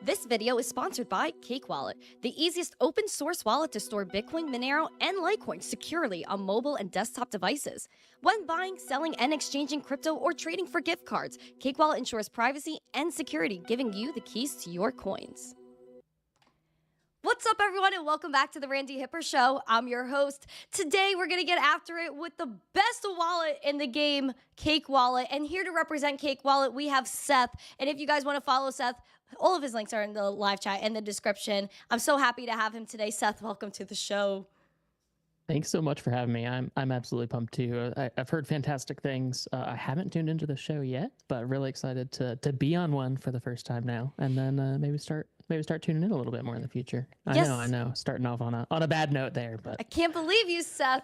This video is sponsored by Cake Wallet, the easiest open source wallet to store Bitcoin, Monero, and Litecoin securely on mobile and desktop devices. When buying, selling, and exchanging crypto or trading for gift cards, Cake Wallet ensures privacy and security, giving you the keys to your coins. What's up, everyone, and welcome back to the Randi Hipper Show. I'm your host. Today, we're going to get after it with the best wallet in the game, Cake Wallet. And here to represent Cake Wallet, we have Seth. And if you guys want to follow Seth, all of his links are in the live chat and the description. I'm so happy to have him today. Seth, welcome to the show. Thanks so much for having me. I'm absolutely pumped too. I've heard fantastic things. I haven't tuned into the show yet, but really excited to be on one for the first time now, and then maybe start tuning in a little bit more in the future. I know. Starting off on a bad note there, but I can't believe you, Seth.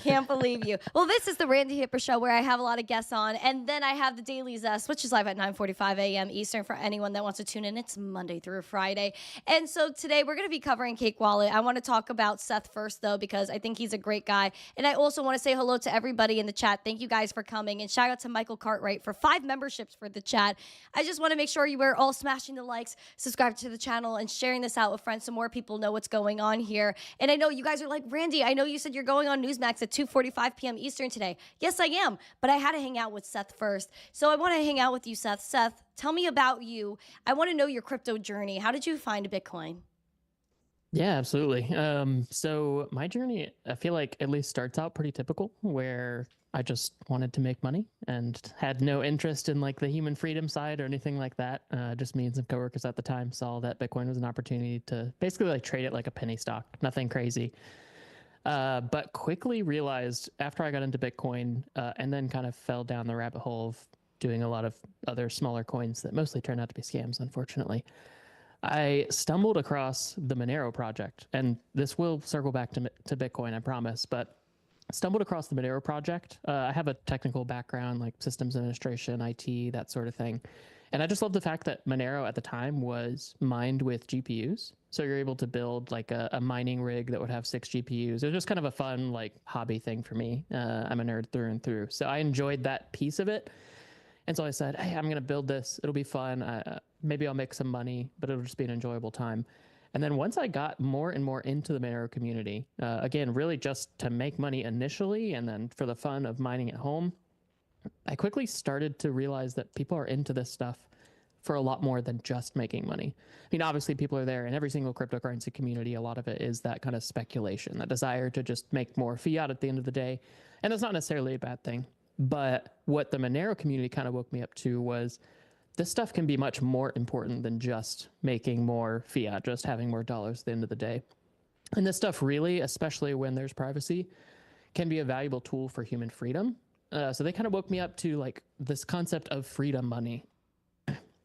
Can't believe you. Well, this is the Randi Hipper Show where I have a lot of guests on, and then I have the Daily Zest, which is live at 9:45 a.m. Eastern for anyone that wants to tune in. It's Monday through Friday, and so today we're going to be covering Cake Wallet. I want to talk about Seth first, though, because I think he's a great guy, and I also want to say hello to everybody in the chat. Thank you guys for coming, and shout out to Michael Cartwright for 5 memberships for the chat. I just want to make sure you were all smashing the likes, subscribe to the channel, and sharing this out with friends so more people know what's going on here. And I know you guys are like, Randi, I know you said you're going on Newsmax at 2:45 p.m. Eastern today. Yes, I am, but I had to hang out with Seth first. So I want to hang out with you, Seth. Seth, tell me about you. I want to know your crypto journey. How did you find Bitcoin? yeah, absolutely. So my journey, I feel like at least starts out pretty typical, where I just wanted to make money and had no interest in like the human freedom side or anything like that. Just me and some coworkers at the time saw that Bitcoin was an opportunity to basically like trade it like a penny stock, nothing crazy. But quickly realized after I got into Bitcoin and then kind of fell down the rabbit hole of doing a lot of other smaller coins that mostly turned out to be scams, unfortunately. I stumbled across the Monero project, and this will circle back to Bitcoin, I promise, but stumbled across the Monero project. I have a technical background, like systems administration, IT, that sort of thing. And I just love the fact that Monero at the time was mined with GPUs. So you're able to build like a mining rig that would have 6 GPUs. It was just kind of a fun like hobby thing for me. I'm a nerd through and through. So I enjoyed that piece of it. And so I said, hey, I'm going to build this. It'll be fun. Maybe I'll make some money, but it'll just be an enjoyable time. And then once I got more and more into the Monero community, again, really just to make money initially and then for the fun of mining at home, I quickly started to realize that people are into this stuff for a lot more than just making money. I mean, obviously people are there in every single cryptocurrency community. A lot of it is that kind of speculation, that desire to just make more fiat at the end of the day. And that's not necessarily a bad thing. But what the Monero community kind of woke me up to was this stuff can be much more important than just making more fiat, just having more dollars at the end of the day. And this stuff really, especially when there's privacy, can be a valuable tool for human freedom. So they kind of woke me up to like this concept of freedom money.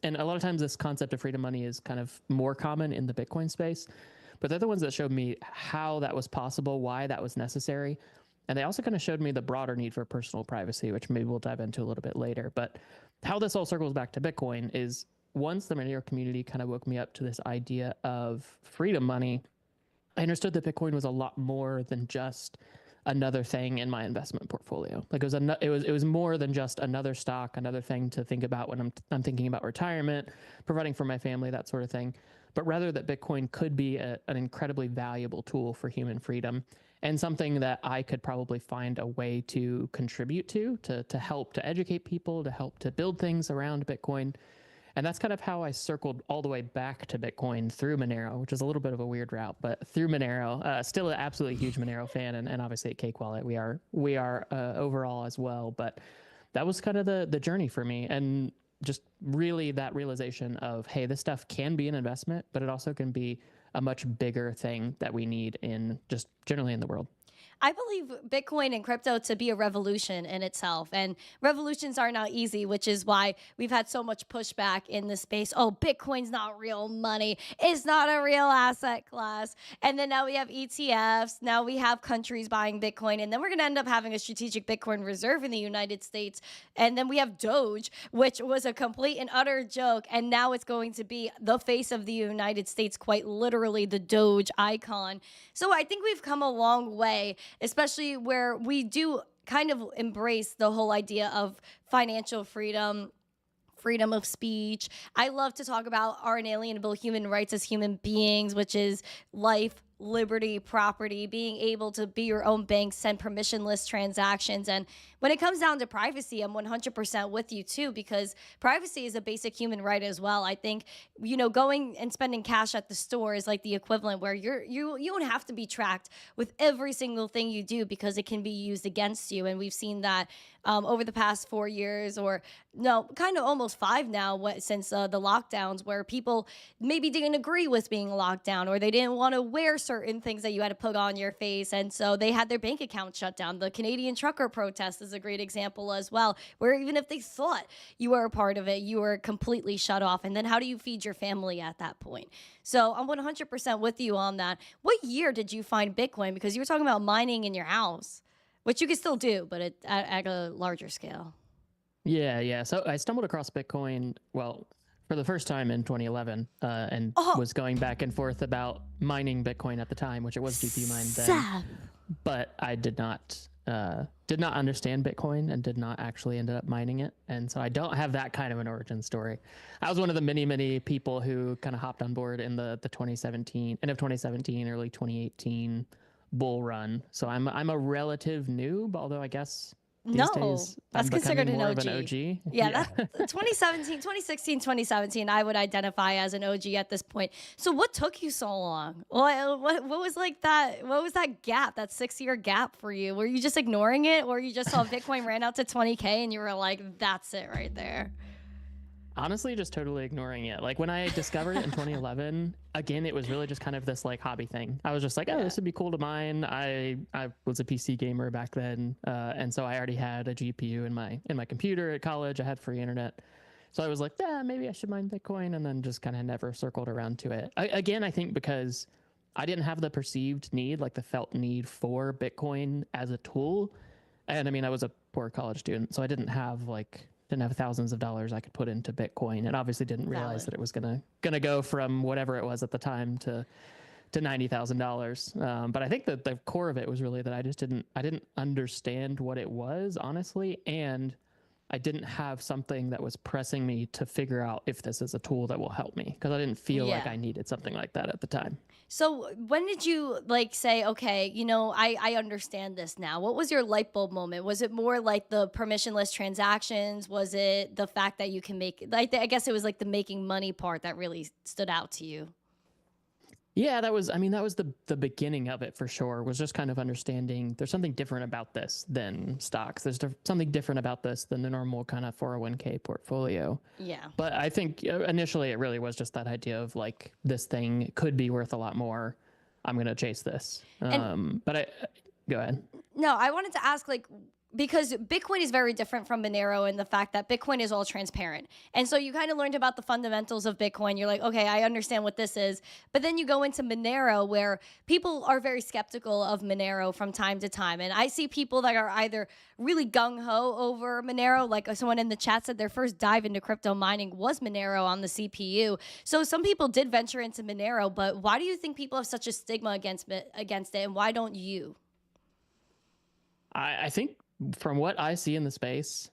And a lot of times this concept of freedom money is kind of more common in the Bitcoin space, but they're the ones that showed me how that was possible, why that was necessary. And they also kind of showed me the broader need for personal privacy, which maybe we'll dive into a little bit later. But how this all circles back to Bitcoin is once the Monero community kind of woke me up to this idea of freedom money, I understood that Bitcoin was a lot more than just another thing in my investment portfolio. Like it was more than just another stock, another thing to think about when I'm thinking about retirement, providing for my family, that sort of thing. But rather that Bitcoin could be an incredibly valuable tool for human freedom and something that I could probably find a way to contribute to help to educate people, to help to build things around Bitcoin. And that's kind of how I circled all the way back to Bitcoin through Monero, which is a little bit of a weird route, but through Monero. Still an absolutely huge Monero fan, and obviously at Cake Wallet we are overall as well. But that was kind of the journey for me, and just really that realization of, hey, this stuff can be an investment, but it also can be a much bigger thing that we need in just generally in the world. I believe Bitcoin and crypto to be a revolution in itself, and revolutions are not easy, which is why we've had so much pushback in this space. Oh, Bitcoin's not real money. It's not a real asset class. And then now we have ETFs. Now we have countries buying Bitcoin, and then we're going to end up having a strategic Bitcoin reserve in the United States. And then we have Doge, which was a complete and utter joke, and now it's going to be the face of the United States, quite literally the Doge icon. So I think we've come a long way, especially where we do kind of embrace the whole idea of financial freedom freedom of speech. I love to talk about our inalienable human rights as human beings, which is life, liberty, property, being able to be your own bank, send permissionless transactions. And when it comes down to privacy, I'm 100% with you too, because privacy is a basic human right as well. I think, going and spending cash at the store is like the equivalent where you don't have to be tracked with every single thing you do because it can be used against you. And we've seen that over the past 4 years, or no, kind of almost 5 now, since the lockdowns, where people maybe didn't agree with being locked down, or they didn't want to wear certain things that you had to put on your face, and so they had their bank account shut down. The Canadian trucker protest is a great example as well, where even if they thought you were a part of it, you were completely shut off. And then how do you feed your family at that point? So I'm 100% with you on that. What year did you find Bitcoin? Because you were talking about mining in your house, which you can still do, but at a larger scale. Yeah. So I stumbled across Bitcoin, well, for the first time in 2011, and was going back and forth about mining Bitcoin at the time, which it was GPU mined then. But I did not understand Bitcoin and did not actually end up mining it. And so I don't have that kind of an origin story. I was one of the many people who kind of hopped on board in the 2017, end of 2017, early 2018 bull run. So I'm a relative noob, although I guess these days that's considered an OG. Yeah. That 2016, 2017, I would identify as an OG at this point. So what took you so long? What was like that? What was that gap, that 6-year gap for you? Were you just ignoring it, or you just saw Bitcoin ran out to 20K and you were like, that's it right there? Honestly, just totally ignoring it. Like when I discovered it in 2011, again, it was really just kind of this like hobby thing. I was just like, oh, this would be cool to mine. I was a PC gamer back then, and so I already had a GPU in my computer at college. I had free internet, so I was like, yeah, maybe I should mine Bitcoin, and then just kind of never circled around to it. I think because I didn't have the perceived need, like the felt need for Bitcoin as a tool, and I mean, I was a poor college student, so I didn't have thousands of dollars I could put into Bitcoin, and obviously didn't realize that it was gonna go from whatever it was at the time to $90,000. But I think that the core of it was really that I didn't understand what it was, honestly, and I didn't have something that was pressing me to figure out if this is a tool that will help me, because I didn't feel like I needed something like that at the time. So when did you say, okay, I understand this now? What was your light bulb moment? Was it more like the permissionless transactions? Was it the fact that you can make, I guess it was like the making money part that really stood out to you? Yeah, that was the beginning of it for sure, was just kind of understanding there's something different about this than stocks. There's something different about this than the normal kind of 401k portfolio. Yeah. But I think initially it really was just that idea of like, this thing could be worth a lot more. I'm going to chase this. But go ahead. No, I wanted to ask, because Bitcoin is very different from Monero in the fact that Bitcoin is all transparent. And so you kind of learned about the fundamentals of Bitcoin. You're like, okay, I understand what this is. But then you go into Monero, where people are very skeptical of Monero from time to time. And I see people that are either really gung-ho over Monero, like someone in the chat said their first dive into crypto mining was Monero on the CPU. So some people did venture into Monero, but why do you think people have such a stigma against it, and why don't you? I think from what I see in the space,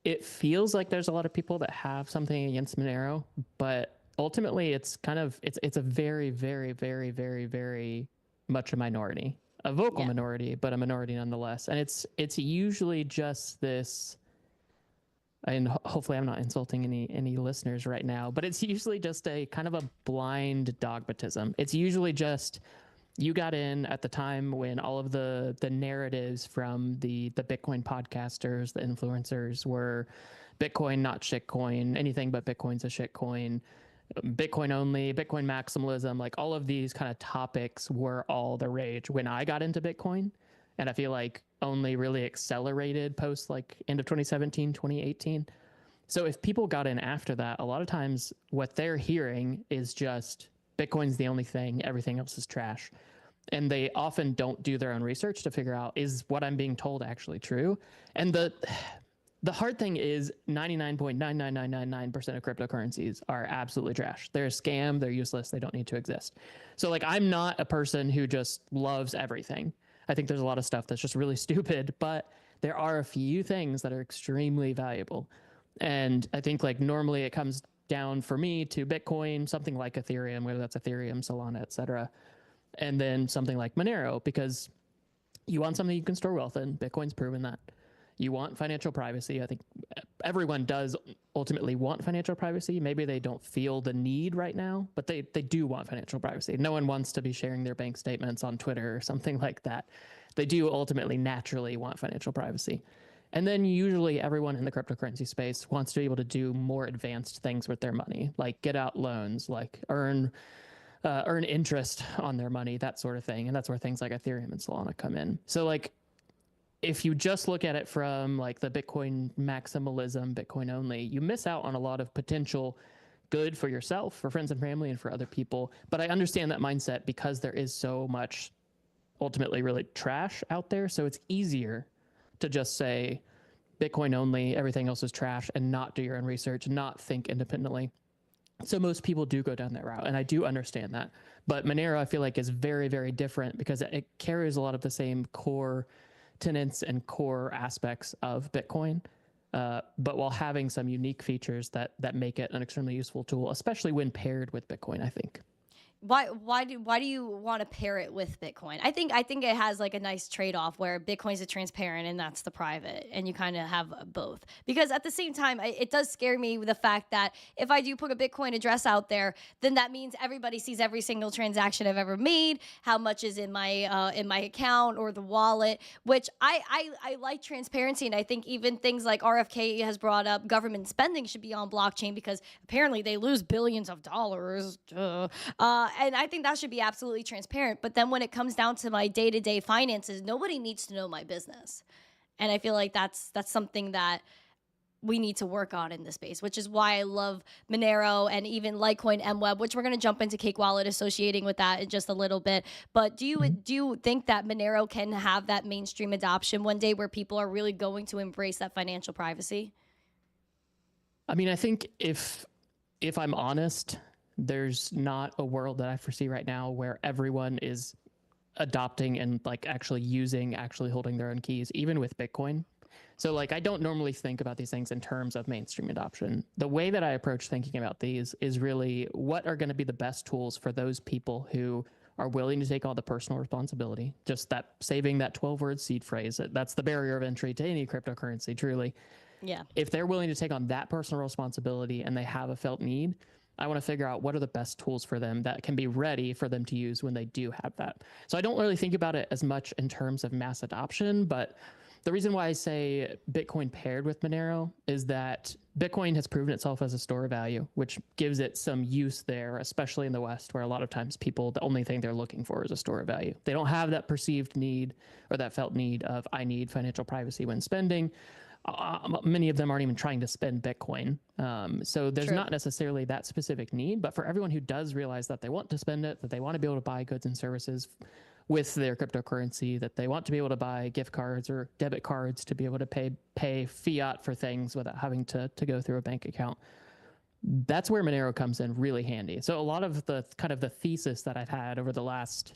it feels like there's a lot of people that have something against Monero, but ultimately it's a very, very, very, very, very much a minority, a vocal minority, but a minority nonetheless. And it's usually just this, and hopefully I'm not insulting any listeners right now, but it's usually just a kind of a blind dogmatism. It's usually just, you got in at the time when all of the narratives from the Bitcoin podcasters, the influencers, were Bitcoin, not shitcoin, anything but Bitcoin's a shitcoin, Bitcoin only, Bitcoin maximalism, like all of these kind of topics were all the rage when I got into Bitcoin. And I feel like only really accelerated post like end of 2017, 2018. So if people got in after that, a lot of times what they're hearing is just Bitcoin's the only thing, everything else is trash. And they often don't do their own research to figure out, is what I'm being told actually true? And the hard thing is 99.99999% of cryptocurrencies are absolutely trash. They're a scam, they're useless, they don't need to exist. So like, I'm not a person who just loves everything. I think there's a lot of stuff that's just really stupid, but there are a few things that are extremely valuable. And I think like normally it comes down for me to Bitcoin, something like Ethereum, whether that's Ethereum, Solana, etc., and then something like Monero, because you want something you can store wealth in. Bitcoin's proven that. You want financial privacy. I think everyone does ultimately want financial privacy. Maybe they don't feel the need right now, but they do want financial privacy. No one wants to be sharing their bank statements on Twitter or something like that. They do ultimately naturally want financial privacy. And then usually everyone in the cryptocurrency space wants to be able to do more advanced things with their money, like get out loans, like earn interest on their money, that sort of thing. And that's where things like Ethereum and Solana come in. So like, if you just look at it from like the Bitcoin maximalism, Bitcoin only, you miss out on a lot of potential good for yourself, for friends and family, and for other people. But I understand that mindset because there is so much ultimately really trash out there. So it's easier to just say Bitcoin only, everything else is trash, and not do your own research, not think independently. So most people do go down that route, and I do understand that. But Monero, I feel like, is very, very different because it carries a lot of the same core tenets and core aspects of Bitcoin, but while having some unique features that make it an extremely useful tool, especially when paired with Bitcoin, I think. Why do you want to pair it with Bitcoin? I think it has like a nice trade-off where Bitcoin's a transparent and that's the private, and you kind of have both. Because at the same time, it does scare me with the fact that if I do put a Bitcoin address out there, then that means everybody sees every single transaction I've ever made, how much is in my account or the wallet, which I like transparency, and I think even things like RFK has brought up, government spending should be on blockchain because apparently they lose billions of dollars. And I think that should be absolutely transparent. But then when it comes down to my day-to-day finances, nobody needs to know my business. And I feel like that's something that we need to work on in this space, which is why I love Monero and even Litecoin and MWEB, which we're going to jump into Cake Wallet associating with that in just a little bit. But do you think that Monero can have that mainstream adoption one day where people are really going to embrace that financial privacy? I mean, I think if I'm honest, there's not a world that I foresee right now where everyone is adopting and like actually holding their own keys, even with Bitcoin. So like, I don't normally think about these things in terms of mainstream adoption. The way that I approach thinking about these is really what are going to be the best tools for those people who are willing to take all the personal responsibility, just that saving that 12-word seed phrase. That's the barrier of entry to any cryptocurrency, truly. Yeah. If they're willing to take on that personal responsibility and they have a felt need, I want to figure out what are the best tools for them that can be ready for them to use when they do have that. So I don't really think about it as much in terms of mass adoption, but the reason why I say Bitcoin paired with Monero is that Bitcoin has proven itself as a store of value, which gives it some use there, especially in the West, where a lot of times people, the only thing they're looking for is a store of value. They don't have that perceived need or that felt need of, I need financial privacy when spending. Many of them aren't even trying to spend Bitcoin. So there's not necessarily that specific need, but for everyone who does realize that they want to spend it, that they want to be able to buy goods and services with their cryptocurrency, that they want to be able to buy gift cards or debit cards to be able to pay fiat for things without having to go through a bank account. That's where Monero comes in really handy. So a lot of the kind of the thesis that I've had over the last,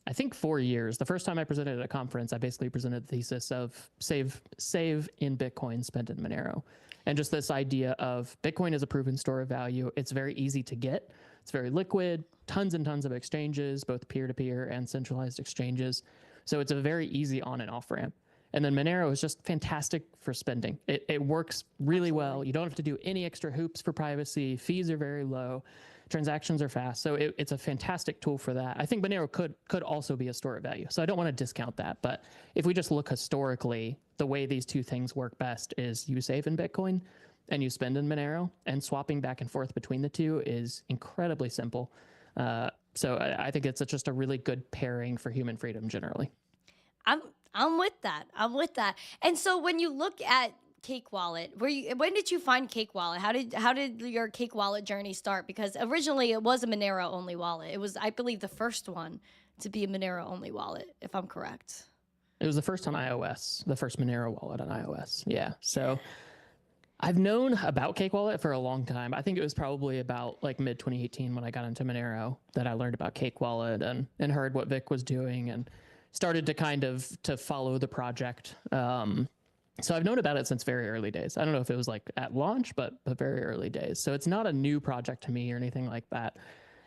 I think 4 years. The first time I presented at a conference, I basically presented the thesis of save in Bitcoin, spend in Monero. And just this idea of Bitcoin is a proven store of value. It's very easy to get. It's very liquid, tons and tons of exchanges, both peer-to-peer and centralized exchanges. So it's a very easy on and off ramp. And then Monero is just fantastic for spending. It works really well. You don't have to do any extra hoops for privacy. Fees are very low. Transactions are fast. So it's a fantastic tool for that. I think Monero could also be a store of value. So I don't want to discount that. But if we just look historically, the way these two things work best is you save in Bitcoin and you spend in Monero, and swapping back and forth between the two is incredibly simple. So I think it's just a really good pairing for human freedom generally. I'm with that. And so when you look at Cake Wallet, when did you find Cake Wallet? How did your Cake Wallet journey start? Because originally it was a Monero only wallet. It was, I believe, the first one to be a Monero only wallet, if I'm correct. It was the first on iOS, the first Monero wallet on iOS. Yeah. So I've known about Cake Wallet for a long time. I think it was probably about like mid 2018 when I got into Monero that I learned about Cake Wallet and heard what Vic was doing and started to kind of to follow the project. So I've known about it since very early days. I don't know if it was like at launch, but very early days. So it's not a new project to me or anything like that.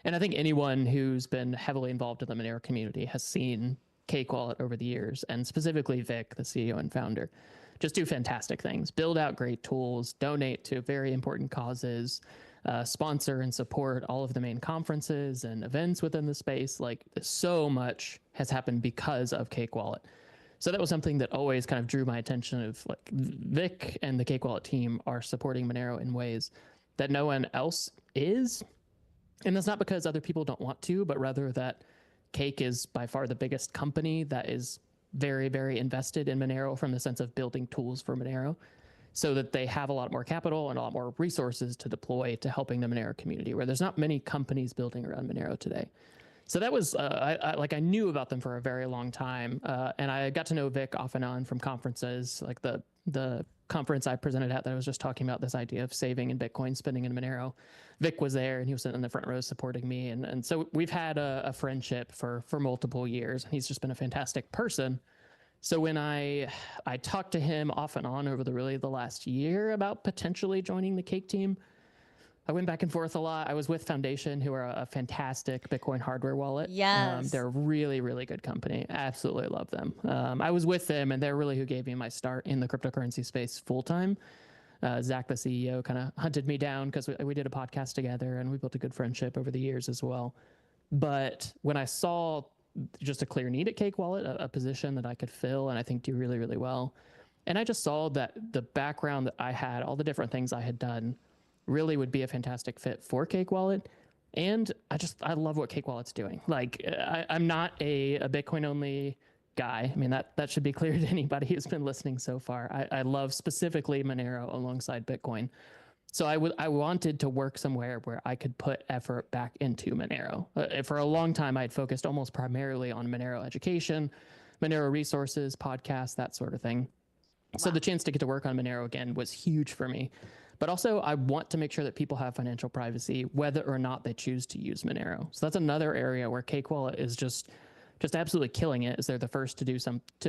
And I think anyone who's been heavily involved in the Monero community has seen Cake Wallet over the years, and specifically Vic, the CEO and founder, just do fantastic things, build out great tools, donate to very important causes, sponsor and support all of the main conferences and events within the space. Like, so much has happened because of Cake Wallet. So that was something that always kind of drew my attention, of like, Vic and the Cake Wallet team are supporting Monero in ways that no one else is. And that's not because other people don't want to, but rather that Cake is by far the biggest company that is very, very invested in Monero from the sense of building tools for Monero, so that they have a lot more capital and a lot more resources to deploy to helping the Monero community, where there's not many companies building around Monero today. So that was, I knew about them for a very long time. And I got to know Vic off and on from conferences, like the conference I presented at that I was just talking about this idea of saving in Bitcoin, spending in Monero. Vic was there and he was sitting in the front row supporting me. And so we've had a friendship for multiple years. He's just been a fantastic person. So when I talked to him off and on over the last year about potentially joining the Cake team, I went back and forth a lot. I was with Foundation, who are a fantastic Bitcoin hardware wallet. Yes. They're a really, really good company. Absolutely love them. I was with them, and they're really who gave me my start in the cryptocurrency space full time. Zach, the CEO, kind of hunted me down because we did a podcast together, and we built a good friendship over the years as well. But when I saw just a clear need at Cake Wallet, a position that I could fill and I think do really, really well, and I just saw that the background that I had, all the different things I had done, really would be a fantastic fit for Cake Wallet. And I love what Cake Wallet's doing. Like, I'm not a Bitcoin only guy. I mean, that should be clear to anybody who's been listening so far. I love specifically Monero alongside Bitcoin. So I wanted to work somewhere where I could put effort back into Monero. For a long time, I'd focused almost primarily on Monero education, Monero resources, podcasts, that sort of thing. So the chance to get to work on Monero again was huge for me. But also, I want to make sure that people have financial privacy, whether or not they choose to use Monero. So that's another area where Cake Wallet is just absolutely killing it. Is they're the first to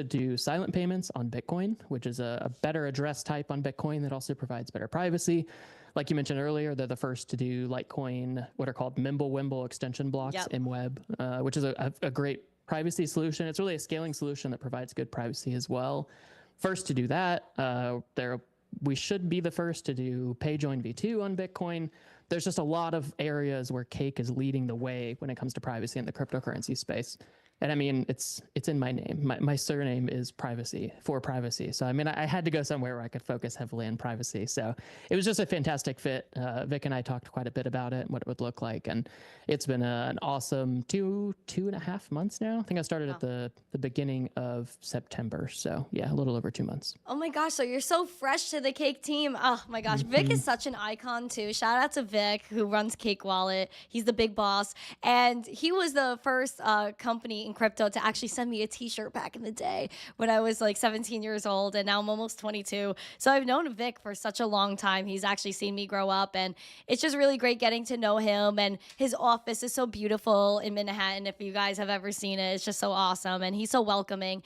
do silent payments on Bitcoin, which is a better address type on Bitcoin that also provides better privacy. Like you mentioned earlier, they're the first to do Litecoin, what are called MWEB extension blocks, MWEB, which is a great privacy solution. It's really a scaling solution that provides good privacy as well. First to do that, we should be the first to do pay join v2 on Bitcoin. There's just a lot of areas where Cake is leading the way when it comes to privacy in the cryptocurrency space. And I mean, it's in my name. My surname is privacy, for privacy. So I mean, I had to go somewhere where I could focus heavily on privacy. So it was just a fantastic fit. Vic and I talked quite a bit about it and what it would look like. And it's been an awesome two and a half months now. I think I started at the beginning of September. So yeah, a little over 2 months. Oh my gosh, so you're so fresh to the Cake team. Oh my gosh, Vic is such an icon too. Shout out to Vic, who runs Cake Wallet. He's the big boss. And he was the first company in crypto to actually send me a t-shirt back in the day when I was like 17 years old, and now I'm almost 22. So I've known Vic for such a long time. He's actually seen me grow up, and it's just really great getting to know him. And his office is so beautiful in Manhattan. If you guys have ever seen it, it's just so awesome. And he's so welcoming,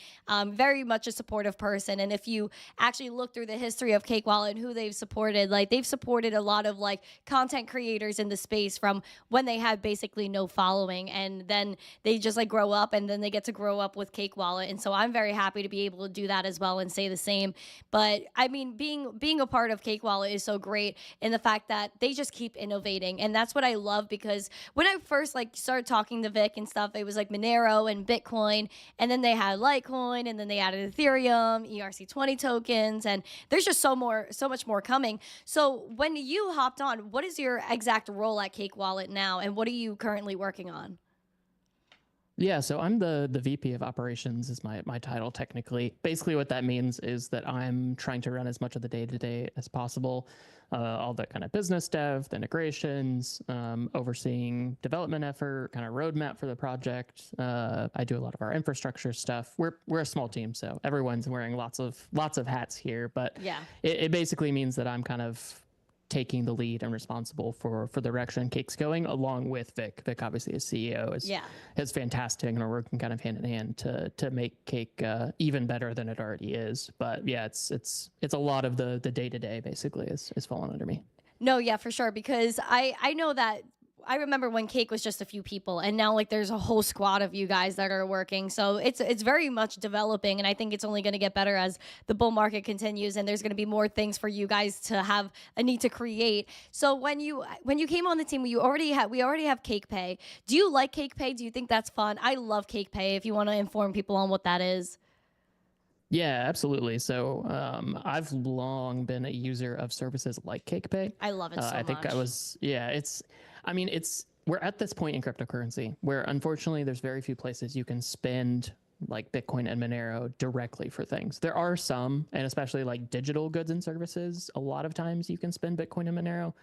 very much a supportive person. And if you actually look through the history of Cake Wallet and who they've supported, like they've supported a lot of like content creators in the space from when they had basically no following, and then they just like grow up, and then they get to grow up with Cake Wallet. And so I'm very happy to be able to do that as well and say the same. But I mean, being a part of Cake Wallet is so great in the fact that they just keep innovating. And that's what I love, because when I first like started talking to Vic and stuff, it was like Monero and Bitcoin, and then they had Litecoin, and then they added Ethereum, ERC20 tokens, and there's just so much more coming. So when you hopped on, what is your exact role at Cake Wallet now, and what are you currently working on? Yeah, so I'm the VP of operations is my title technically. Basically what that means is that I'm trying to run as much of the day-to-day as possible, all the kind of business dev, the integrations, overseeing development effort, kind of roadmap for the project. I do a lot of our infrastructure stuff. We're a small team, so everyone's wearing lots of hats here, but yeah, it basically means that I'm kind of taking the lead and responsible for the direction Cake's going, along with Vic. Vic obviously is CEO, is fantastic, and are working kind of hand in hand to make Cake even better than it already is. But yeah, it's a lot of the day-to-day basically is falling under me. No, yeah, for sure. Because I know that I remember when Cake was just a few people, and now like there's a whole squad of you guys that are working. So it's very much developing, and I think it's only going to get better as the bull market continues, and there's going to be more things for you guys to have a need to create. So when you came on the team, we already have Cake Pay. Do you like Cake Pay? Do you think that's fun? I love Cake Pay. If you want to inform people on what that is. Yeah, absolutely. So I've long been a user of services like Cake Pay. I love it so much. I think we're at this point in cryptocurrency where unfortunately there's very few places you can spend like Bitcoin and Monero directly for things. There are some, and especially like digital goods and services, a lot of times you can spend Bitcoin and Monero,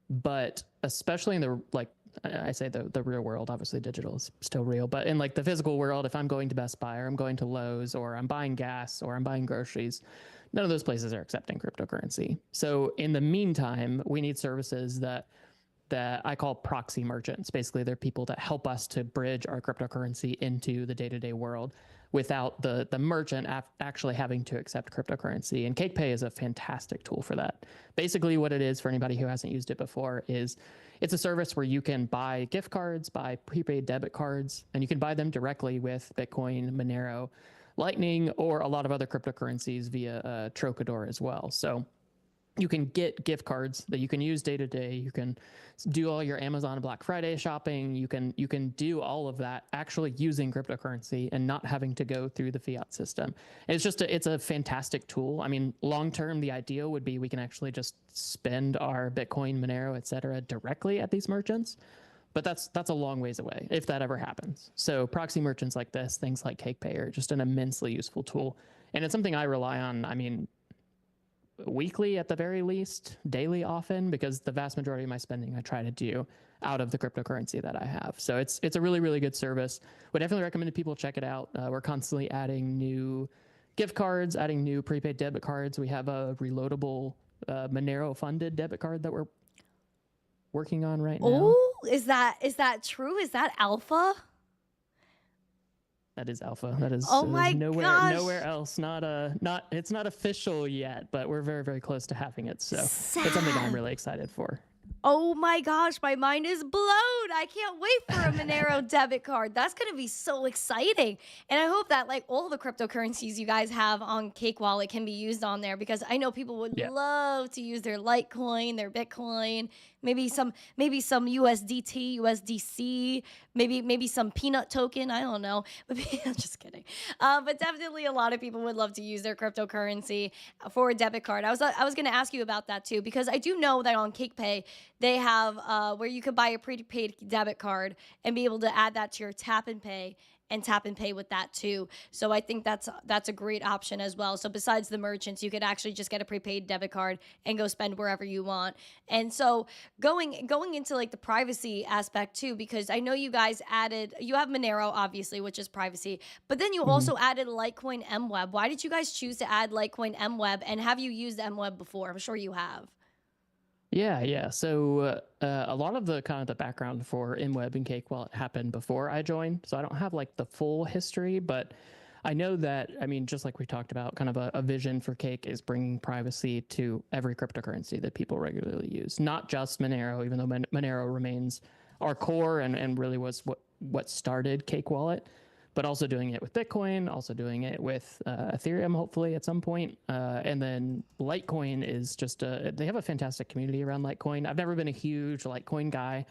but especially in the, like, I say the real world, obviously digital is still real, but in like the physical world, if I'm going to Best Buy or I'm going to Lowe's or I'm buying gas or I'm buying groceries, none of those places are accepting cryptocurrency. So in the meantime, we need services that I call proxy merchants. Basically, they're people that help us to bridge our cryptocurrency into the day-to-day world without the merchant actually having to accept cryptocurrency. And CakePay is a fantastic tool for that. Basically, what it is, for anybody who hasn't used it before, is it's a service where you can buy gift cards, buy prepaid debit cards, and you can buy them directly with Bitcoin, Monero, Lightning, or a lot of other cryptocurrencies via Trocador as well. So you can get gift cards that you can use day to day. You can do all your Amazon Black Friday shopping. You can do all of that actually using cryptocurrency and not having to go through the fiat system. And it's a fantastic tool. I mean, long term, the idea would be we can actually just spend our Bitcoin, Monero, et cetera, directly at these merchants. But that's a long ways away if that ever happens. So proxy merchants like this, things like CakePay, are just an immensely useful tool. And it's something I rely on, I mean, weekly at the very least, daily often, because the vast majority of my spending I try to do out of the cryptocurrency that I have. So it's a really, really good service. Would definitely recommend people check it out. We're constantly adding new gift cards, adding new prepaid debit cards. We have a reloadable Monero funded debit card that we're working on right now. Oh, is that true? Is that alpha? That is alpha. That is nowhere else. It's not official yet, but we're very, very close to having it. So Seth. It's something I'm really excited for. Oh my gosh, my mind is blown. I can't wait for a Monero debit card. That's going to be so exciting. And I hope that like all the cryptocurrencies you guys have on Cake Wallet can be used on there, because I know people would love to use their Litecoin, their Bitcoin, maybe some USDT, USDC, maybe some peanut token. I don't know. I'm just kidding. But definitely a lot of people would love to use their cryptocurrency for a debit card. I was going to ask you about that too, because I do know that on CakePay, they have where you could buy a prepaid debit card and be able to add that to your tap and pay with that too. So I think that's a great option as well. So besides the merchants, you could actually just get a prepaid debit card and go spend wherever you want. And so going into like the privacy aspect too, because I know you guys you have Monero obviously, which is privacy, but then you also added Litecoin MWEB. Why did you guys choose to add Litecoin MWEB, and have you used MWEB before? I'm sure you have. Yeah. So a lot of the kind of the background for MWEB and Cake Wallet happened before I joined. So I don't have like the full history, but I know that, I mean, just like we talked about, kind of a vision for Cake is bringing privacy to every cryptocurrency that people regularly use, not just Monero, even though Monero remains our core and really was what started Cake Wallet, but also doing it with Bitcoin, also doing it with Ethereum, hopefully at some point. And then Litecoin is just they have a fantastic community around Litecoin. I've never been a huge Litecoin guy.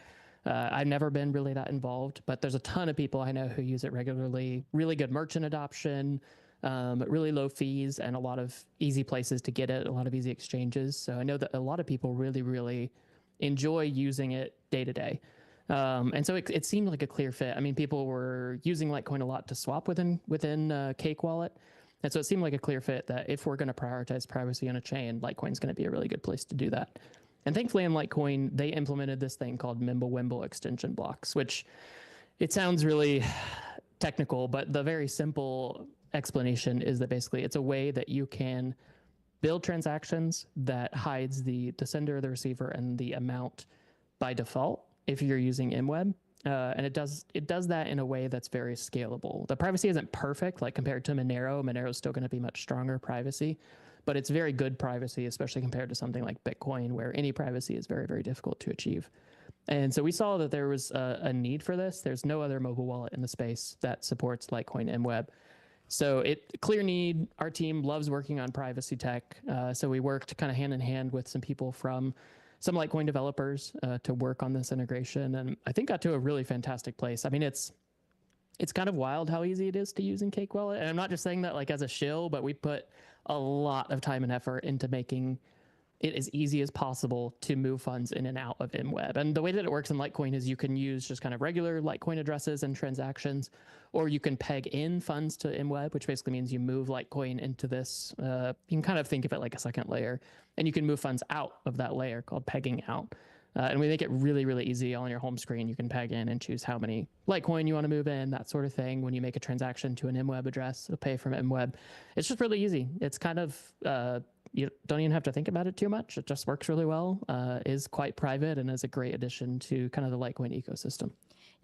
I've never been really that involved, but there's a ton of people I know who use it regularly. Really good merchant adoption, really low fees, and a lot of easy places to get it, a lot of easy exchanges. So I know that a lot of people really, really enjoy using it day to day. And so it seemed like a clear fit. I mean, people were using Litecoin a lot to swap within Cake Wallet. And so it seemed like a clear fit that if we're going to prioritize privacy on a chain, Litecoin's going to be a really good place to do that. And thankfully in Litecoin, they implemented this thing called Mimblewimble extension blocks, which it sounds really technical, but the very simple explanation is that basically it's a way that you can build transactions that hides the sender, the receiver, and the amount by default if you're using MWEB. And it does that in a way that's very scalable. The privacy isn't perfect, like compared to Monero. Monero is still going to be much stronger privacy, but it's very good privacy, especially compared to something like Bitcoin, where any privacy is very, very difficult to achieve. And so we saw that there was a need for this. There's no other mobile wallet in the space that supports Litecoin and MWEB. So clear need. Our team loves working on privacy tech. So we worked kind of hand in hand with some people from some Litecoin developers to work on this integration, and I think got to a really fantastic place. I mean, it's kind of wild how easy it is to use in Cake Wallet. And I'm not just saying that like as a shill, but we put a lot of time and effort into making it as easy as possible to move funds in and out of MWEB. And the way that it works in Litecoin is you can use just kind of regular Litecoin addresses and transactions, or you can peg in funds to MWEB, which basically means you move Litecoin into this. You can kind of think of it like a second layer, and you can move funds out of that layer called pegging out. And we make it really, really easy. On your home screen, you can peg in and choose how many Litecoin you want to move in, that sort of thing. When you make a transaction to an MWEB address, it'll pay from MWEB. It's just really easy. It's kind of, you don't even have to think about it too much. It just works really well, is quite private, and is a great addition to kind of the Litecoin ecosystem.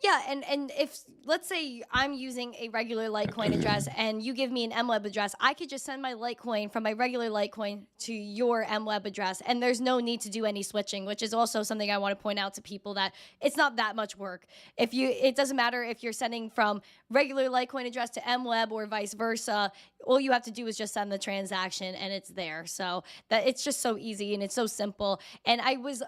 Yeah, and if, let's say I'm using a regular Litecoin address and you give me an MWEB address, I could just send my Litecoin from my regular Litecoin to your MWEB address, and there's no need to do any switching, which is also something I want to point out to people, that it's not that much work. It doesn't matter if you're sending from regular Litecoin address to MWEB or vice versa. All you have to do is just send the transaction and it's there. So that it's just so easy and it's so simple. And I was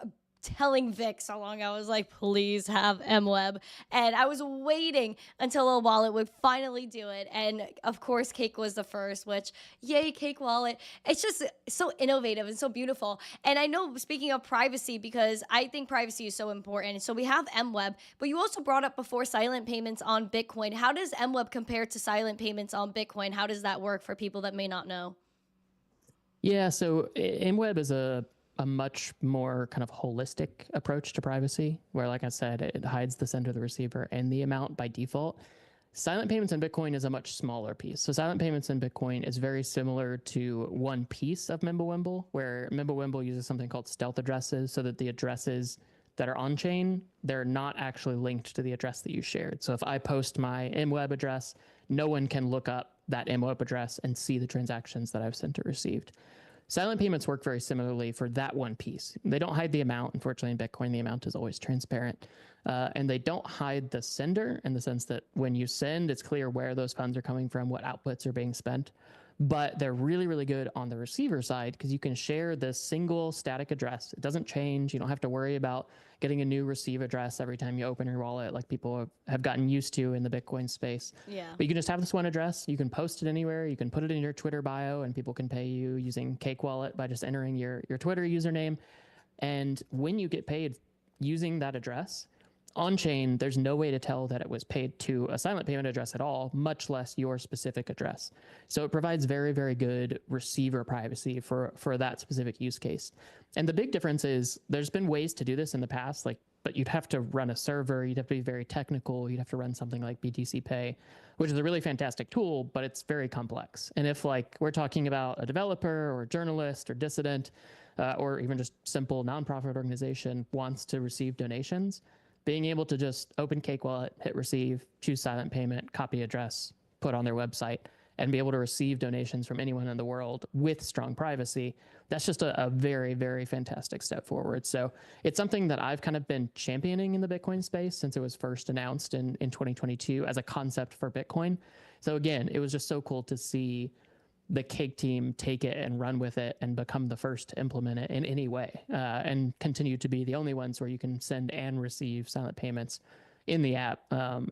telling Vic so long, I was like, please have MWEB. And I was waiting until a wallet would finally do it. And of course, Cake was the first, which, yay, Cake Wallet. It's just so innovative and so beautiful. And I know, speaking of privacy, because I think privacy is so important. So we have MWEB, but you also brought up before silent payments on Bitcoin. How does MWEB compare to silent payments on Bitcoin? How does that work for people that may not know? Yeah, so MWEB is a much more kind of holistic approach to privacy, where, like I said, it hides the sender, the receiver, and the amount by default. Silent payments in Bitcoin is a much smaller piece. So silent payments in Bitcoin is very similar to one piece of MWEB, where MWEB uses something called stealth addresses, so that the addresses that are on chain, they're not actually linked to the address that you shared. So if I post my MWEB address, no one can look up that MWEB address and see the transactions that I've sent or received. Silent payments work very similarly for that one piece. They don't hide the amount. Unfortunately, in Bitcoin, the amount is always transparent. And they don't hide the sender, in the sense that when you send, it's clear where those funds are coming from, what outputs are being spent. But they're really, really good on the receiver side, because you can share this single static address. It doesn't change. You don't have to worry about getting a new receive address every time you open your wallet, like people have gotten used to in the Bitcoin space. Yeah. But you can just have this one address. You can post it anywhere. You can put it in your Twitter bio, and people can pay you using Cake Wallet by just entering your Twitter username. And when you get paid using that address, on chain, there's no way to tell that it was paid to a silent payment address at all, much less your specific address. So it provides very, very good receiver privacy for that specific use case. And the big difference is there's been ways to do this in the past, but you'd have to run a server, you'd have to be very technical, you'd have to run something like BTC Pay, which is a really fantastic tool, but it's very complex. And if we're talking about a developer or a journalist or dissident, or even just simple nonprofit organization wants to receive donations, being able to just open Cake Wallet, hit receive, choose silent payment, copy address, put on their website, and be able to receive donations from anyone in the world with strong privacy, that's just a very, very fantastic step forward. So it's something that I've kind of been championing in the Bitcoin space since it was first announced in 2022 as a concept for Bitcoin. So again, it was just so cool to see the Cake team take it and run with it and become the first to implement it in any way, and continue to be the only ones where you can send and receive silent payments in the app.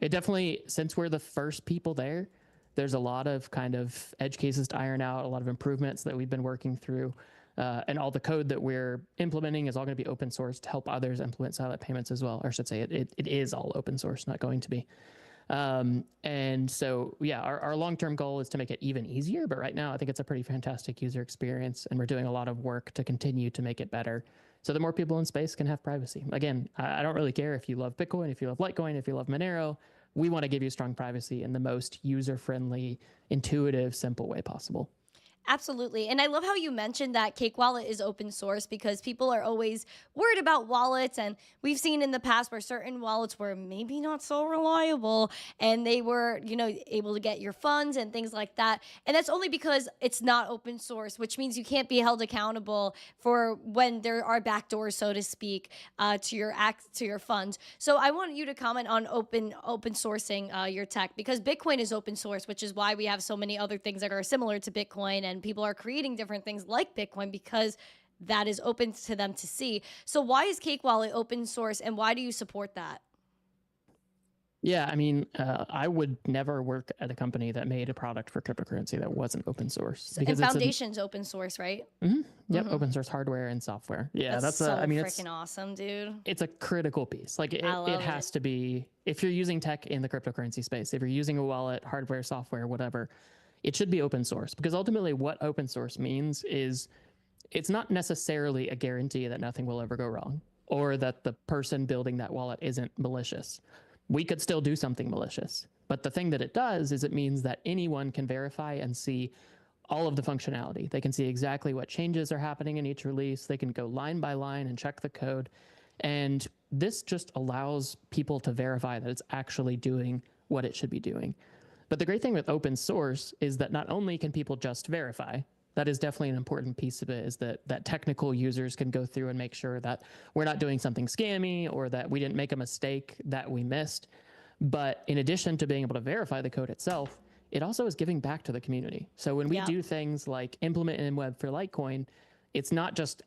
It definitely, since we're the first people there, there's a lot of kind of edge cases to iron out, a lot of improvements that we've been working through, and all the code that we're implementing is all going to be open source to help others implement silent payments as well. Or I should say it is all open source, not going to be. And so, yeah, our long-term goal is to make it even easier, but right now I think it's a pretty fantastic user experience, and we're doing a lot of work to continue to make it better so that more people in space can have privacy. Again, I don't really care if you love Bitcoin, if you love Litecoin, if you love Monero. We want to give you strong privacy in the most user-friendly, intuitive, simple way possible. Absolutely. And I love how you mentioned that Cake Wallet is open source because people are always worried about wallets. And we've seen in the past where certain wallets were maybe not so reliable and they were, able to get your funds and things like that. And that's only because it's not open source, which means you can't be held accountable for when there are backdoors, so to speak, to your funds. So I want you to comment on open sourcing your tech, because Bitcoin is open source, which is why we have so many other things that are similar to Bitcoin, and people are creating different things like Bitcoin because that is open to them to see. So why is Cake Wallet open source, and why do you support that? Yeah, I mean, I would never work at a company that made a product for cryptocurrency that wasn't open source, And because Foundation's open source, right? Yep, open source hardware and software. Yeah, That's that's so I mean, freaking awesome, dude. it's a critical piece. Like I love it has it. to be, if you're using tech in the cryptocurrency space, if you're using a wallet, hardware, software, whatever, it should be open source, because ultimately what open source means is it's not necessarily a guarantee that nothing will ever go wrong or that the person building that wallet isn't malicious. We could still do something malicious, but the thing that it does is it means that anyone can verify and see all of the functionality. They can see exactly what changes are happening in each release. They can go line by line and check the code. And this just allows people to verify that it's actually doing what it should be doing. But the great thing with open source is that not only can people just verify, that is definitely an important piece of it, is that technical users can go through and make sure that we're not doing something scammy or that we didn't make a mistake that we missed. But in addition to being able to verify the code itself, it also is giving back to the community. So when we do things like implement an MWEB for Litecoin, it's not just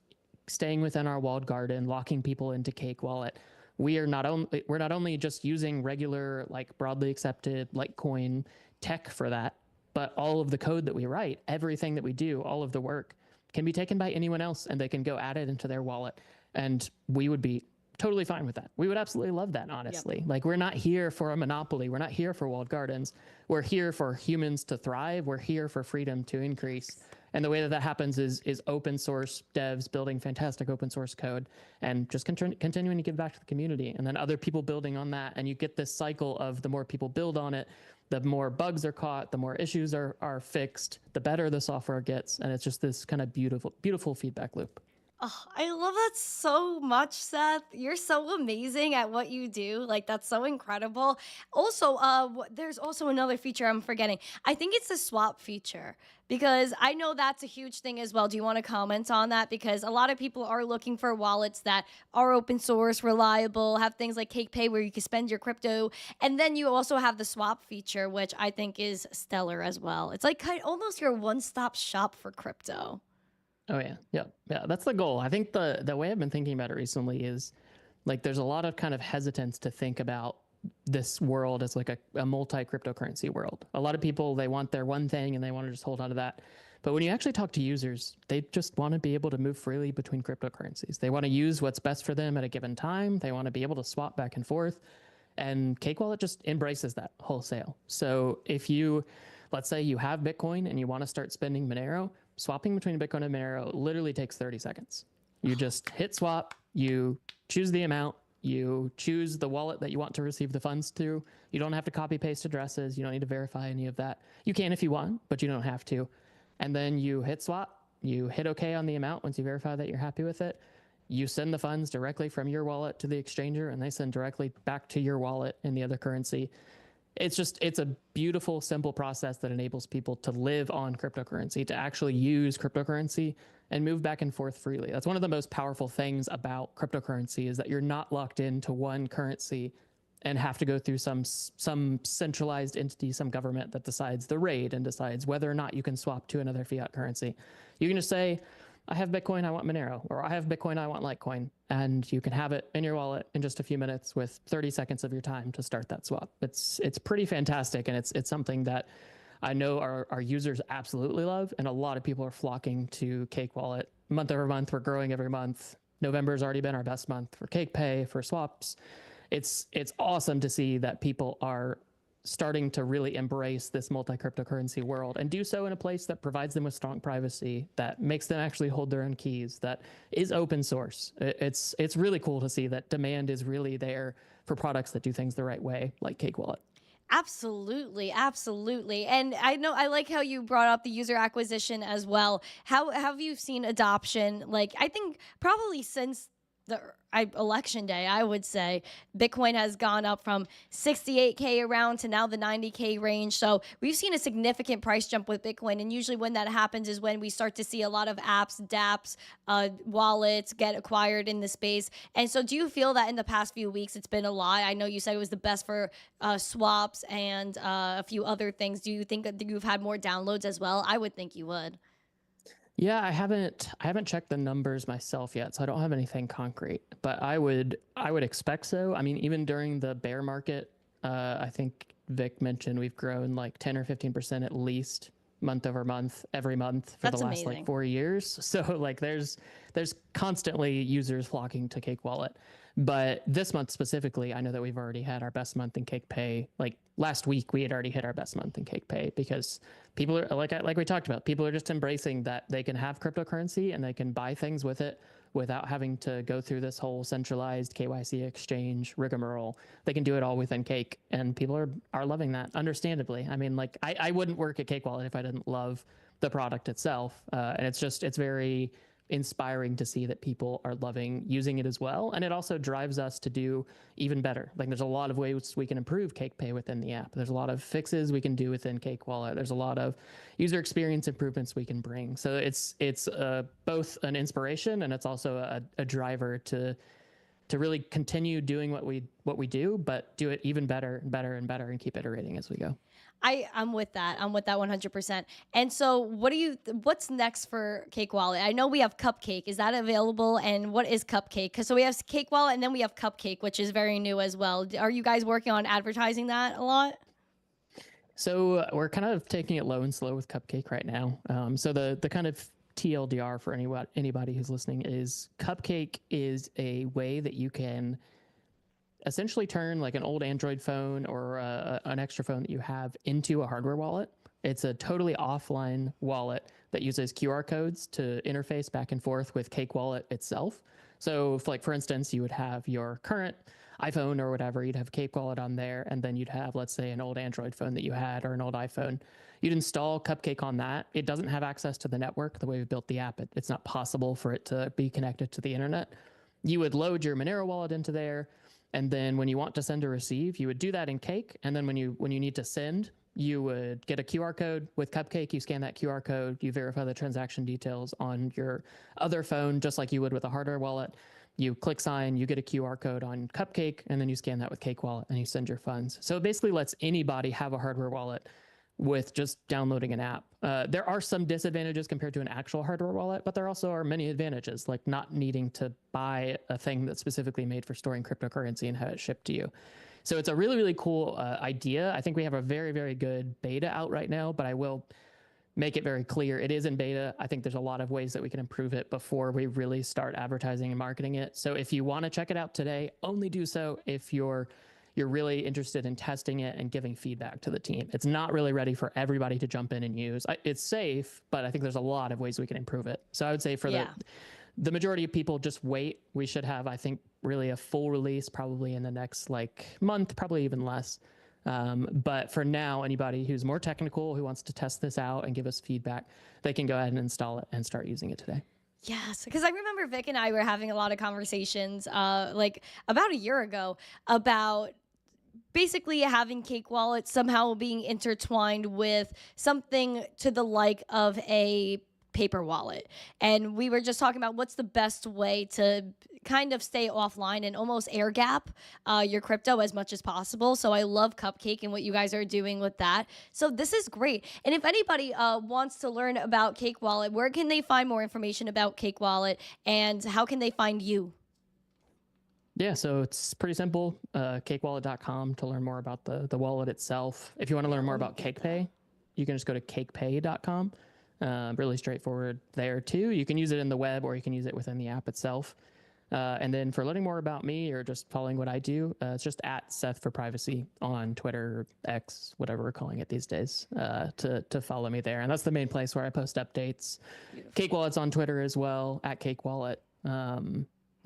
staying within our walled garden, locking people into Cake Wallet. We're not only just using regular, like broadly accepted Litecoin tech for that, but all of the code that we write, everything that we do, all of the work can be taken by anyone else, and they can go add it into their wallet. And we would be totally fine with that. We would absolutely love that, honestly. Yep. Like, we're not here for a monopoly. We're not here for walled gardens. We're here for humans to thrive. We're here for freedom to increase. And the way that that happens is open source devs building fantastic open source code and just continuing to give back to the community, and then other people building on that. And you get this cycle of the more people build on it, the more bugs are caught, the more issues are fixed, the better the software gets. And it's just this kind of beautiful feedback loop. Oh, I love that so much, Seth. You're so amazing at what you do. Like, that's so incredible. Also, there's also another feature I'm forgetting. I think it's the swap feature, because I know that's a huge thing as well. Do you want to comment on that? Because a lot of people are looking for wallets that are open source, reliable, have things like Cake Pay where you can spend your crypto. And then you also have the swap feature, which I think is stellar as well. It's like almost your one-stop shop for crypto. Oh yeah. That's the goal. I think the way I've been thinking about it recently is, like, there's a lot of kind of hesitance to think about this world as like a multi-cryptocurrency world. A lot of people, they want their one thing and they want to just hold on to that. But when you actually talk to users, they just want to be able to move freely between cryptocurrencies. They want to use what's best for them at a given time. They want to be able to swap back and forth. And Cake Wallet just embraces that wholesale. So if let's say you have Bitcoin and you want to start spending Monero, swapping between Bitcoin and Monero literally takes 30 seconds. You just hit swap, you choose the amount, you choose the wallet that you want to receive the funds to. You don't have to copy paste addresses. You don't need to verify any of that. You can if you want, but you don't have to. And then you hit swap, you hit OK on the amount once you verify that you're happy with it. You send the funds directly from your wallet to the exchanger, and they send directly back to your wallet in the other currency. It's a beautiful, simple process that enables people to live on cryptocurrency, to actually use cryptocurrency and move back and forth freely. That's one of the most powerful things about cryptocurrency, is that you're not locked into one currency and have to go through some centralized entity, some government that decides the rate and decides whether or not you can swap to another fiat currency. You can just say, I have Bitcoin, I want Monero, or I have Bitcoin, I want Litecoin, and you can have it in your wallet in just a few minutes with 30 seconds of your time to start that swap. It's pretty fantastic, and it's something that I know our users absolutely love, and a lot of people are flocking to Cake Wallet month over month. We're growing every month. November's already been our best month for Cake Pay, for swaps. It's awesome to see that people are starting to really embrace this multi-cryptocurrency world, and do so in a place that provides them with strong privacy, that makes them actually hold their own keys, that is open source. It's really cool to see that demand is really there for products that do things the right way, like Cake Wallet. Absolutely, absolutely. And I know I like how you brought up the user acquisition as well. How have you seen adoption? Like, I think probably since the election day, I would say Bitcoin has gone up from 68K around to now the 90K range. So we've seen a significant price jump with Bitcoin. And usually when that happens is when we start to see a lot of apps, dApps, wallets get acquired in the space. And so do you feel that in the past few weeks it's been a lot? I know you said it was the best for swaps and a few other things. Do you think that you've had more downloads as well? I would think you would. Yeah, I haven't checked the numbers myself yet, so I don't have anything concrete, but I would expect so. I mean, even during the bear market, I think Vic mentioned we've grown like 10 or 15% at least month over month, every month for the last like 4 years. So like there's constantly users flocking to Cake Wallet. But this month specifically, I know that we've already had our best month in Cake Pay. Like last week, we had already hit our best month in Cake Pay because people are like we talked about, people are just embracing that they can have cryptocurrency and they can buy things with it without having to go through this whole centralized KYC exchange rigmarole. They can do it all within Cake, and people are loving that, understandably. I mean, like I wouldn't work at Cake Wallet if I didn't love the product itself. And it's very inspiring to see that people are loving using it as well. And it also drives us to do even better. Like there's a lot of ways we can improve Cake Pay within the app. There's a lot of fixes we can do within Cake Wallet. There's a lot of user experience improvements we can bring. So it's both an inspiration and it's also a driver to really continue doing what we do, but do it even better and better and better and keep iterating as we go. I'm with that. I'm with that 100%. And so what's next for Cake Wallet? I know we have Cupcake. Is that available? And what is Cupcake? Because so we have Cake Wallet and then we have Cupcake, which is very new as well. Are you guys working on advertising that a lot? So we're kind of taking it low and slow with Cupcake right now. So the kind of TLDR for anybody who's listening is Cupcake is a way that you can essentially turn like an old Android phone or an extra phone that you have into a hardware wallet. It's a totally offline wallet that uses QR codes to interface back and forth with Cake Wallet itself. So if, like, for instance, you would have your current iPhone or whatever, you'd have Cake Wallet on there, and then you'd have, let's say, an old Android phone that you had or an old iPhone. You'd install Cupcake on that. It doesn't have access to the network the way we built the app. It's not possible for it to be connected to the internet. You would load your Monero wallet into there, and then when you want to send or receive, you would do that in Cake. And then when you need to send, you would get a QR code with Cupcake. You scan that QR code, you verify the transaction details on your other phone, just like you would with a hardware wallet. You click sign, you get a QR code on Cupcake, and then you scan that with Cake Wallet and you send your funds. So it basically lets anybody have a hardware wallet with just downloading an app. There are some disadvantages compared to an actual hardware wallet, but there also are many advantages, like not needing to buy a thing that's specifically made for storing cryptocurrency and have it shipped to you. So it's a really, really cool idea. I think we have a very, very good beta out right now, but I will make it very clear it is in beta. I think there's a lot of ways that we can improve it before we really start advertising and marketing it. So if you want to check it out today, only do so if you're really interested in testing it and giving feedback to the team. It's not really ready for everybody to jump in and use. It's safe, but I think there's a lot of ways we can improve it. So I would say for the majority of people, just wait. We should have, I think, really a full release probably in the next like month, probably even less. But for now, anybody who's more technical, who wants to test this out and give us feedback, they can go ahead and install it and start using it today. Yes, because I remember Vic and I were having a lot of conversations like about a year ago about basically having Cake Wallet somehow being intertwined with something to the like of a paper wallet. And we were just talking about what's the best way to kind of stay offline and almost air gap your crypto as much as possible. So I love Cupcake and what you guys are doing with that. So this is great. And if anybody wants to learn about Cake Wallet, where can they find more information about Cake Wallet and how can they find you? Yeah, so it's pretty simple. Cakewallet.com to learn more about the wallet itself. If you want to learn more about CakePay, you can just go to cakepay.com. Really straightforward there too. You can use it in the web or you can use it within the app itself. And then for learning more about me or just following what I do, it's just at Seth for privacy on Twitter, X, whatever we're calling it these days, to follow me there. And that's the main place where I post updates. Beautiful. Cake Wallet's on Twitter as well, at Cake Wallet.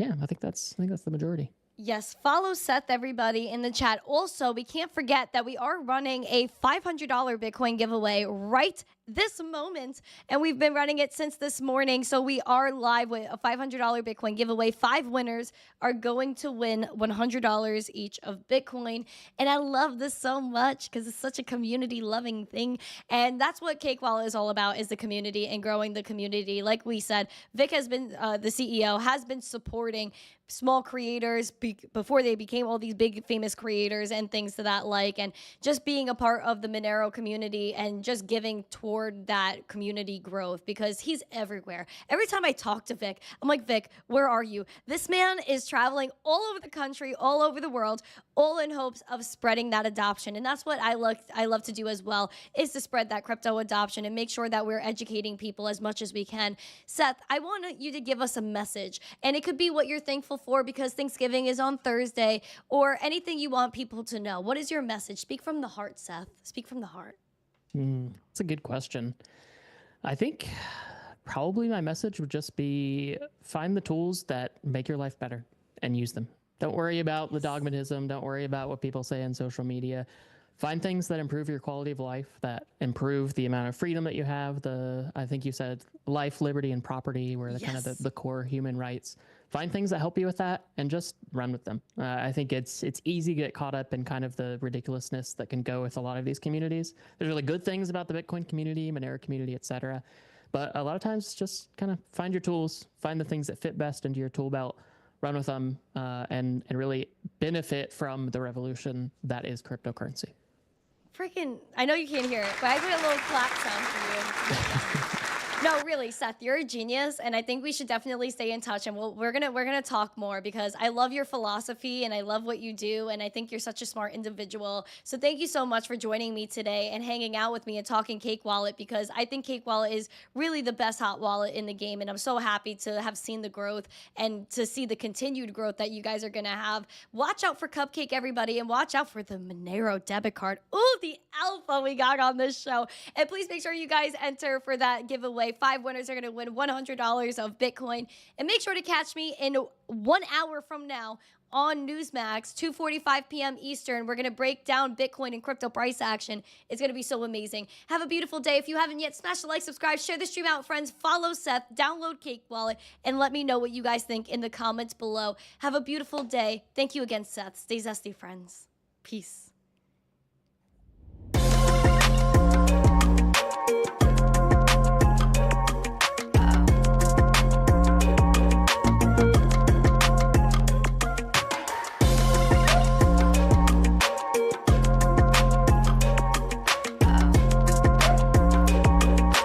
Yeah, I think that's the majority. Yes, follow Seth, everybody, in the chat. Also, we can't forget that we are running a $500 Bitcoin giveaway right this moment, and we've been running it since this morning. So we are live with a $500 Bitcoin giveaway. 5 winners are going to win $100 each of Bitcoin, and I love this so much because it's such a community-loving thing, and that's what Cake Wallet is all about, is the community and growing the community. Like we said, Vic has been, the CEO, has been supporting small creators before they became all these big famous creators and things to that like, and just being a part of the Monero community and just giving toward that community growth, because he's everywhere. Every time I talk to Vic, I'm like, Vic, where are you? This man is traveling all over the country, all over the world, all in hopes of spreading that adoption. And that's what I love to do as well, is to spread that crypto adoption and make sure that we're educating people as much as we can. Seth, I want you to give us a message, and it could be what you're thankful for because Thanksgiving is on Thursday, or anything you want people to know. What is your message? Speak from the heart, Seth. Speak from the heart. That's a good question. I think probably my message would just be find the tools that make your life better and use them. Don't worry about the dogmatism. Don't worry about what people say on social media. Find things that improve your quality of life, that improve the amount of freedom that you have. I think you said life, liberty, and property were the kind of the core human rights. Find things that help you with that and just run with them. I think it's easy to get caught up in kind of the ridiculousness that can go with a lot of these communities. There's really good things about the Bitcoin community, Monero community, etc. But a lot of times just kind of find your tools, find the things that fit best into your tool belt, run with them, and really benefit from the revolution that is cryptocurrency. Freaking, I know you can't hear it, but I put a little clap sound for you. No, really, Seth, you're a genius, and I think we should definitely stay in touch, and we're gonna talk more, because I love your philosophy and I love what you do, and I think you're such a smart individual. So thank you so much for joining me today and hanging out with me and talking Cake Wallet, because I think Cake Wallet is really the best hot wallet in the game, and I'm so happy to have seen the growth and to see the continued growth that you guys are gonna have. Watch out for Cupcake, everybody, and watch out for the Monero debit card. Ooh, the alpha we got on this show. And please make sure you guys enter for that giveaway. 5 winners are going to win $100 of Bitcoin. And make sure to catch me in 1 hour from now on Newsmax, 2:45 p.m. Eastern. We're going to break down Bitcoin and crypto price action. It's going to be so amazing. Have a beautiful day. If you haven't yet, smash the like, subscribe, share the stream out with friends, follow Seth, download Cake Wallet, and let me know what you guys think in the comments below. Have a beautiful day. Thank you again, Seth. Stay zesty, friends. Peace.